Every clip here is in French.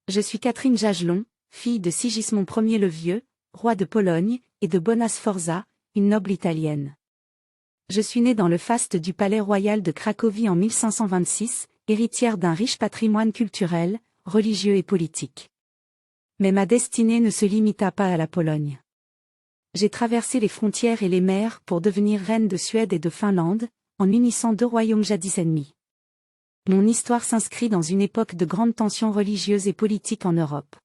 Je suis Catherine Jagelon, fille de Sigismond Ier le Vieux, roi de Pologne, et de Bona Sforza, une noble italienne. Je suis née dans le faste du palais royal de Cracovie en 1526, héritière d'un riche patrimoine culturel, religieux et politique. Mais ma destinée ne se limita pas à la Pologne. J'ai traversé les frontières et les mers pour devenir reine de Suède et de Finlande, en unissant deux royaumes jadis ennemis. Mon histoire s'inscrit dans une époque de grandes tensions religieuses et politiques en Europe.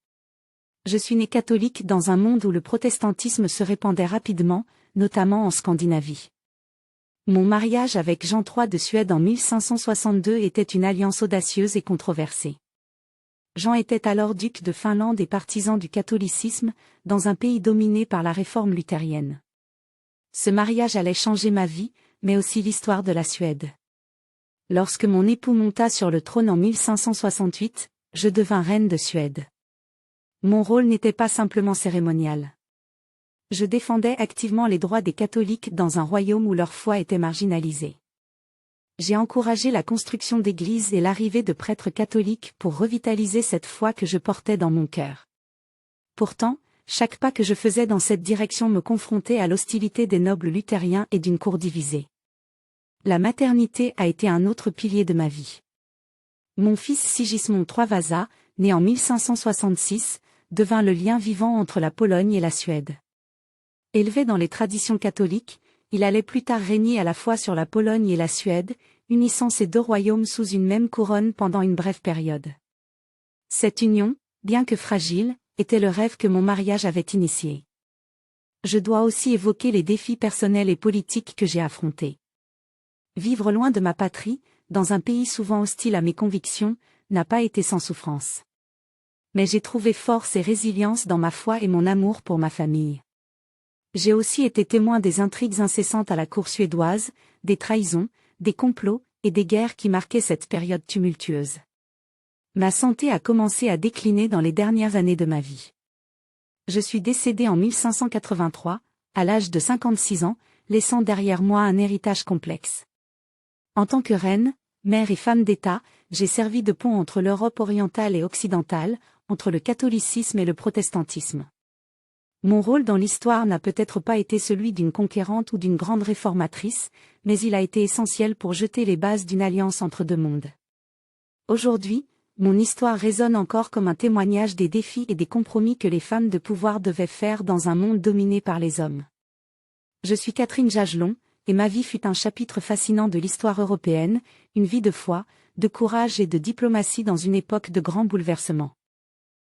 Je suis née catholique dans un monde où le protestantisme se répandait rapidement, notamment en Scandinavie. Mon mariage avec Jean III de Suède en 1562 était une alliance audacieuse et controversée. Jean était alors duc de Finlande et partisan du catholicisme, dans un pays dominé par la réforme luthérienne. Ce mariage allait changer ma vie, mais aussi l'histoire de la Suède. Lorsque mon époux monta sur le trône en 1568, je devins reine de Suède. Mon rôle n'était pas simplement cérémonial. Je défendais activement les droits des catholiques dans un royaume où leur foi était marginalisée. J'ai encouragé la construction d'églises et l'arrivée de prêtres catholiques pour revitaliser cette foi que je portais dans mon cœur. Pourtant, chaque pas que je faisais dans cette direction me confrontait à l'hostilité des nobles luthériens et d'une cour divisée. La maternité a été un autre pilier de ma vie. Mon fils Sigismond III Vasa, né en 1566, devint le lien vivant entre la Pologne et la Suède. Élevé dans les traditions catholiques, il allait plus tard régner à la fois sur la Pologne et la Suède, unissant ces deux royaumes sous une même couronne pendant une brève période. Cette union, bien que fragile, était le rêve que mon mariage avait initié. Je dois aussi évoquer les défis personnels et politiques que j'ai affrontés. Vivre loin de ma patrie, dans un pays souvent hostile à mes convictions, n'a pas été sans souffrance. Mais j'ai trouvé force et résilience dans ma foi et mon amour pour ma famille. J'ai aussi été témoin des intrigues incessantes à la cour suédoise, des trahisons, des complots, et des guerres qui marquaient cette période tumultueuse. Ma santé a commencé à décliner dans les dernières années de ma vie. Je suis décédée en 1583, à l'âge de 56 ans, laissant derrière moi un héritage complexe. En tant que reine, mère et femme d'État, j'ai servi de pont entre l'Europe orientale et occidentale, entre le catholicisme et le protestantisme. Mon rôle dans l'histoire n'a peut-être pas été celui d'une conquérante ou d'une grande réformatrice, mais il a été essentiel pour jeter les bases d'une alliance entre deux mondes. Aujourd'hui, mon histoire résonne encore comme un témoignage des défis et des compromis que les femmes de pouvoir devaient faire dans un monde dominé par les hommes. Je suis Catherine Jagelon, et ma vie fut un chapitre fascinant de l'histoire européenne, une vie de foi, de courage et de diplomatie dans une époque de grands bouleversements.